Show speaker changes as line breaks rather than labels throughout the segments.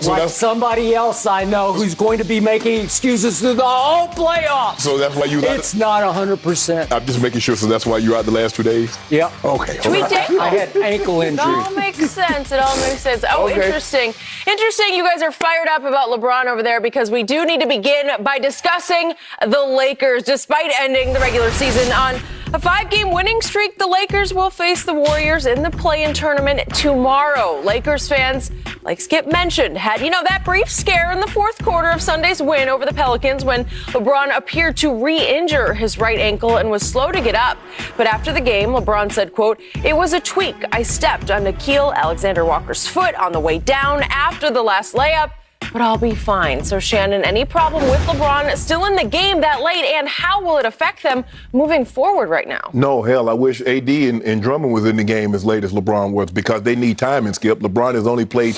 So
like somebody else I know who's going to be making excuses through the whole playoffs.
So that's why you.
It's not 100%.
I'm just making sure. So that's why you're out the last 2 days.
Yeah.
Okay.
I had ankle injury.
It all makes sense. It all makes sense. Oh,
Okay.
interesting. Interesting. You guys are fired up about LeBron over there because we do need to begin by discussing the Lakers. Despite ending the regular season on a 5-game winning streak, the Lakers will face the Warriors in the play-in tournament tomorrow. Lakers fans, like Skip mentioned, had, that brief scare in the fourth quarter of Sunday's win over the Pelicans when LeBron appeared to re-injure his right ankle and was slow to get up. But after the game, LeBron said, quote, "It was a tweak. I stepped on Nickeil Alexander-Walker's foot on the way down after the last layup, but I'll be fine." So, Shannon, any problem with LeBron still in the game that late, and how will it affect them moving forward right now?
No, hell, I wish AD and Drummond was in the game as late as LeBron was because they need time and Skip. LeBron has only played,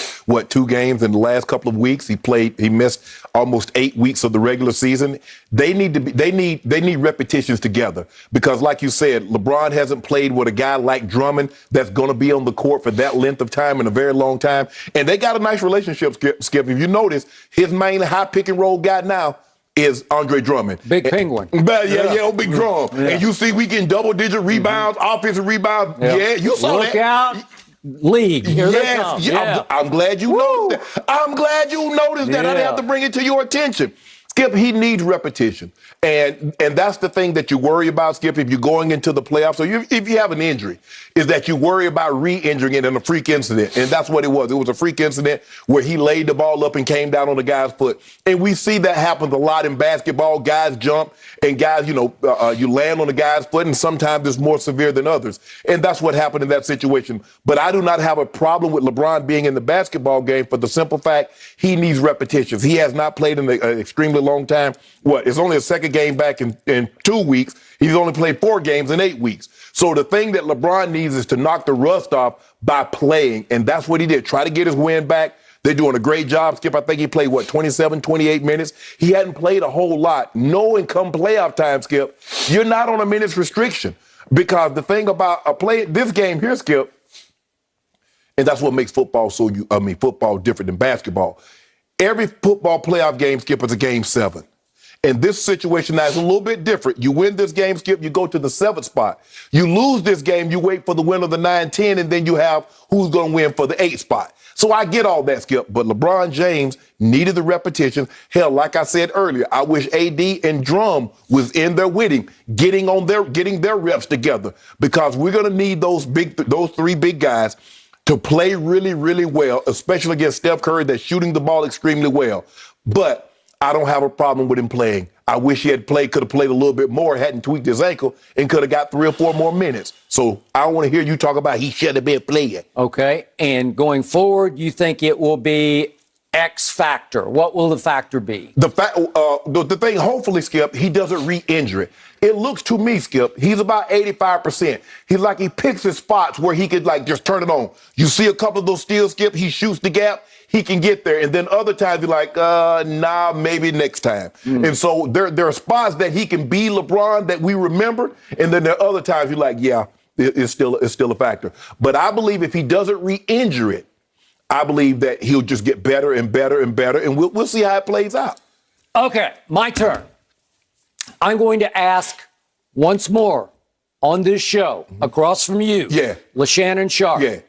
2 games in the last couple of weeks. He missed almost 8 weeks of the regular season. They need repetitions together because, like you said, LeBron hasn't played with a guy like Drummond that's going to be on the court for that length of time in a very long time. And they got a nice relationship, Skip. If you notice, his main high pick and roll guy now is Andre Drummond.
Big Penguin.
Big Drum.
Yeah.
And you see we getting double-digit rebounds, offensive rebounds. Yeah, you saw
Look
that.
out. League. Here they come.
Yeah. I'm glad you noticed that. I'm glad you noticed that. I didn't have to bring it to your attention. Skip, he needs repetition. And that's the thing that you worry about, Skip, if you're going into the playoffs. Or if you have an injury, is that you worry about re-injuring it in a freak incident. And that's what it was. It was a freak incident where he laid the ball up and came down on the guy's foot. And we see that happens a lot in basketball. Guys jump and guys, you land on the guy's foot, and sometimes it's more severe than others. And that's what happened in that situation. But I do not have a problem with LeBron being in the basketball game for the simple fact he needs repetitions. He has not played in an extremely long time. It's only a second game back in 2 weeks. He's only played 4 games in 8 weeks. So the thing that LeBron needs is to knock the rust off by playing, and that's what he did. Try to get his win back. They're doing a great job, Skip. I think he played, 27, 28 minutes. He hadn't played a whole lot. Knowing come playoff time, Skip, you're not on a minutes restriction because the thing about this game here, Skip, and that's what makes football football different than basketball. Every football playoff game, Skip, is a game 7. And this situation now is a little bit different. You win this game, Skip, you go to the 7th spot. You lose this game, you wait for the win of the 9-10, and then you have who's going to win for the 8th spot. So I get all that, Skip, but LeBron James needed the repetition. Hell, like I said earlier, I wish AD and Drum was in there with him, getting their reps together, because we're going to need those 3 big guys to play really, really well, especially against Steph Curry that's shooting the ball extremely well. But I don't have a problem with him playing. I wish he could have played a little bit more, hadn't tweaked his ankle, and could have got 3 or 4 more minutes. So I don't want to hear you talk about he should have been playing.
Okay, and going forward, you think it will be X factor. What will the factor be?
The thing, hopefully, Skip, he doesn't re-injure it. It looks to me, Skip, he's about 85%. He picks his spots where he could just turn it on. You see a couple of those steals, Skip, he shoots the gap. He can get there. And then other times you're like, nah, maybe next time. And so there are spots that he can be LeBron that we remember. And then there are other times you're like, yeah, it's still a factor. But I believe if he doesn't re-injure it, I believe that he'll just get better and better and better. And we'll see how it plays out.
Okay, my turn. I'm going to ask once more on this show, across from you, LaShannon Sharp.
Yeah.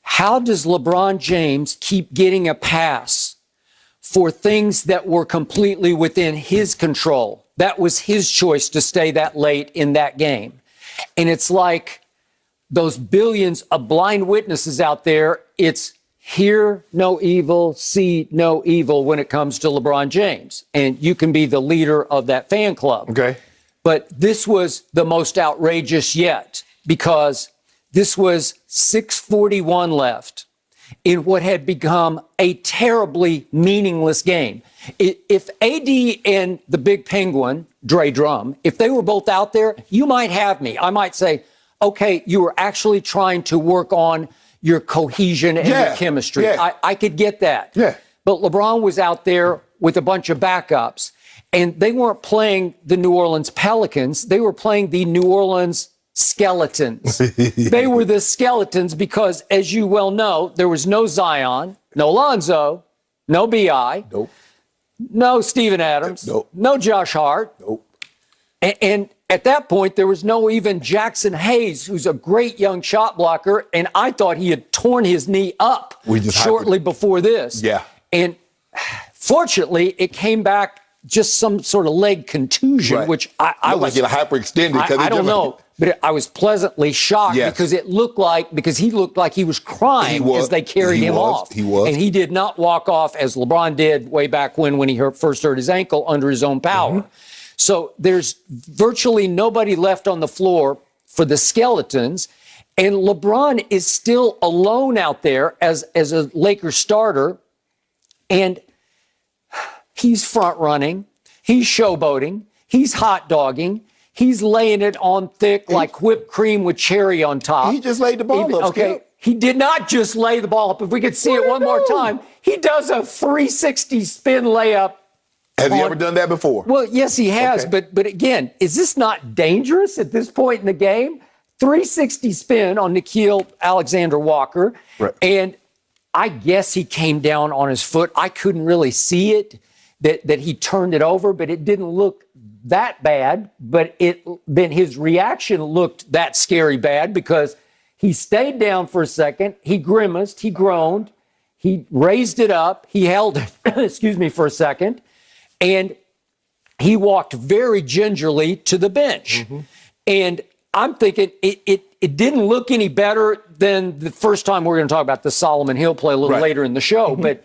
How does LeBron James keep getting a pass for things that were completely within his control? That was his choice to stay that late in that game. And it's like those billions of blind witnesses out there, it's hear no evil, see no evil when it comes to LeBron James. And you can be the leader of that fan club.
Okay.
But this was the most outrageous yet, because this was 6:41 left in what had become a terribly meaningless game. If AD and the Big Penguin, Dre Drum, if they were both out there, you might have me. I might say, okay, you were actually trying to work on your cohesion and your chemistry.
Yeah.
I could get that.
Yeah.
But LeBron was out there with a bunch of backups, and they weren't playing the New Orleans Pelicans. They were playing the New Orleans Skeletons. They were the Skeletons because, as you well know, there was no Zion. no Lonzo, no B.I.,
Nope.
no Steven Adams,
Nope.
no Josh Hart.
Nope.
And at that point, there was no even Jackson Hayes, who's a great young shot blocker, and I thought he had torn his knee up shortly before this.
Yeah.
And fortunately, it came back just some sort of leg contusion,
Right.
which I was
like it hyperextended.
I don't know, but I was pleasantly shocked because it looked like he looked like he was crying as they carried him off.
He was,
and he did not walk off as LeBron did way back when he first hurt his ankle under his own power. Mm-hmm. So there's virtually nobody left on the floor for the Skeletons, and LeBron is still alone out there as a Lakers starter, and he's front running, he's showboating, he's hot dogging, he's laying it on thick like whipped cream with cherry on top.
He just laid the ball up.
Okay,
Skip.
he did not just lay the ball up. If we could see it one more time, he does a 360 spin layup.
Has he ever done that before?
Well, yes, he has.
Okay.
But again, is this not dangerous at this point in the game? 360 spin on Nickeil Alexander-Walker.
Right.
And I guess he came down on his foot. I couldn't really see it, that he turned it over, but it didn't look that bad. But then his reaction looked that scary bad because he stayed down for a second. He grimaced. He groaned. He raised it up. He held it, for a second. And he walked very gingerly to the bench. Mm-hmm. And I'm thinking it didn't look any better than the first time we're going to talk about the Solomon Hill play a little later in the show. Mm-hmm.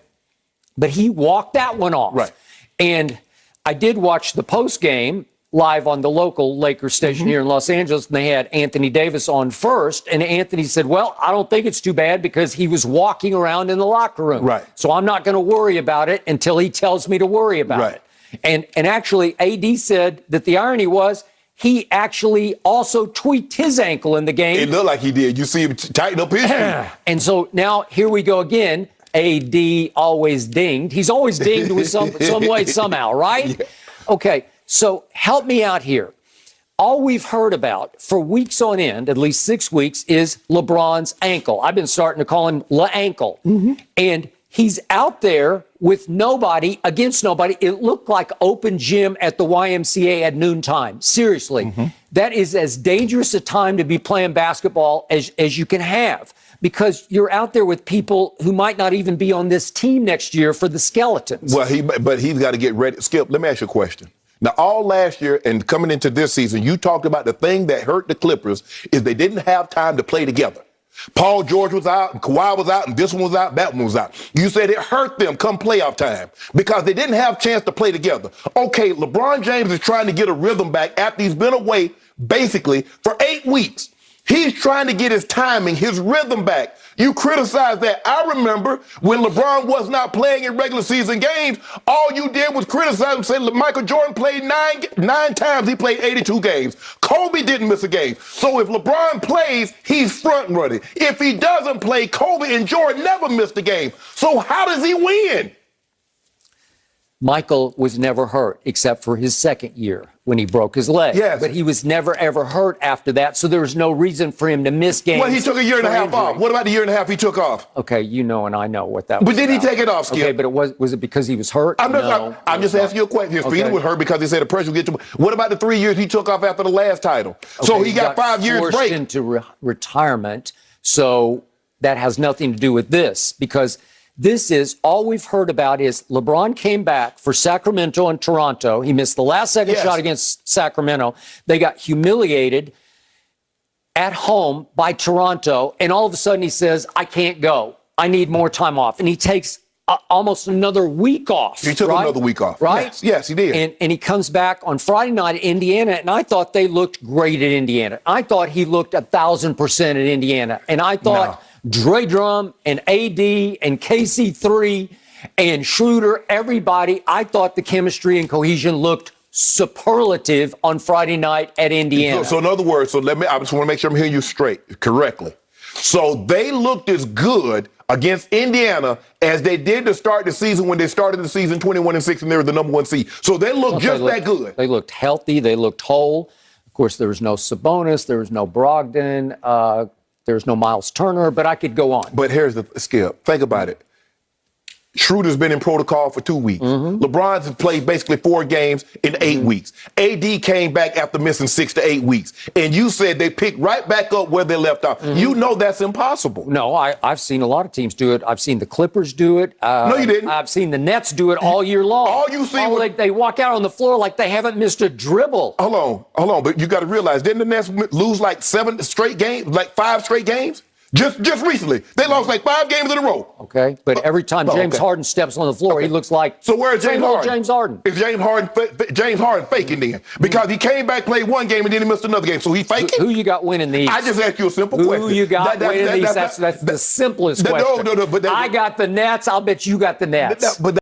But he walked that one off. Right. And I did watch the post game live on the local Lakers station here in Los Angeles, and they had Anthony Davis on first. And Anthony said, well, I don't think it's too bad because he was walking around in the locker room. Right. So I'm not going to worry about it until he tells me to worry about it. And actually, AD said that the irony was he actually also tweaked his ankle in the game.
It looked like he did. You see him tighten up his feet.
And so now here we go again. AD always dinged. He's always dinged with some way, somehow, right? Yeah. Okay, so help me out here. All we've heard about for weeks on end, at least 6 weeks, is LeBron's ankle. I've been starting to call him La Ankle. Mm-hmm. And he's out there with nobody, against nobody. It looked like open gym at the YMCA at noontime. Seriously. Mm-hmm. That is as dangerous a time to be playing basketball as you can have, because you're out there with people who might not even be on this team next year for the Skeletons.
Well, he's got to get ready. Skip, let me ask you a question. Now, all last year and coming into this season, you talked about the thing that hurt the Clippers is they didn't have time to play together. Paul George was out, and Kawhi was out, and this one was out, that one was out. You said it hurt them come playoff time because they didn't have a chance to play together. Okay, LeBron James is trying to get a rhythm back after he's been away basically for 8 weeks. He's trying to get his timing, his rhythm back. You criticize that. I remember when LeBron was not playing in regular season games, all you did was criticize him, say Michael Jordan played nine times. He played 82 games. Kobe didn't miss a game. So if LeBron plays, he's front running. If he doesn't play, Kobe and Jordan never missed a game. So how does he win?
Michael was never hurt except for his second year when he broke his leg.
Yes.
But he was never, ever hurt after that, so there was no reason for him to miss games.
Well, he took a year and a half off. What about the year and a half he took off?
Okay, you know and I know what that was.
But did he take it off, Skip?
Okay, but was it because he was hurt?
I'm just asking you a question. His feeling was hurt because he said the pressure would get to him. What about the 3 years he took off after the last title? Okay, so he got 5 years break.
Forced into retirement, so that has nothing to do with this, because this is all we've heard about is LeBron came back for Sacramento and Toronto. He missed the last second shot against Sacramento. They got humiliated at home by Toronto. And all of a sudden he says, I can't go. I need more time off. And he takes almost another week off.
He took another week off.
Right?
Yes, he did.
And he comes back on Friday night at Indiana. And I thought they looked great at Indiana. I thought he looked 1,000% at Indiana. And I thought Dre Drum and AD and KC3 and Schroeder, everybody, I thought the chemistry and cohesion looked superlative on Friday night at Indiana.
So in other words, I just want to make sure I'm hearing you straight, correctly. So they looked as good against Indiana as they did to start the season when they started the season 21-6 and they were the number 1 seed. So they looked that good.
They looked healthy. They looked whole. Of course, there was no Sabonis. There was no Brogdon. There's no Miles Turner, but I could go on.
But here's the Skip. Think about it. Schroeder's been in protocol for 2 weeks. LeBron's played basically 4 games in 8 weeks. AD came back after missing 6 to 8 weeks. And you said they picked right back up where they left off. You know that's impossible.
No, I've seen a lot of teams do it. I've seen the Clippers do it.
No, you didn't.
I've seen the Nets do it all year long.
All you see was-
they walk out on the floor like they haven't missed a dribble.
Hold on. But you got to realize, didn't the Nets lose like 7 straight games, like 5 straight games? Just recently. They lost like 5 games in a row.
Okay, but every time James
okay.
Harden steps on the floor, he looks like
So where's James Harden?
James Harden.
Is James Harden faking then? Because he came back, played 1 game, and then he missed another game. So he faking?
Who you got winning the East?
I just asked you a simple question.
Who you got winning the East? That's the simplest question.
No, but
I got the Nets. I'll bet you got the Nets.
But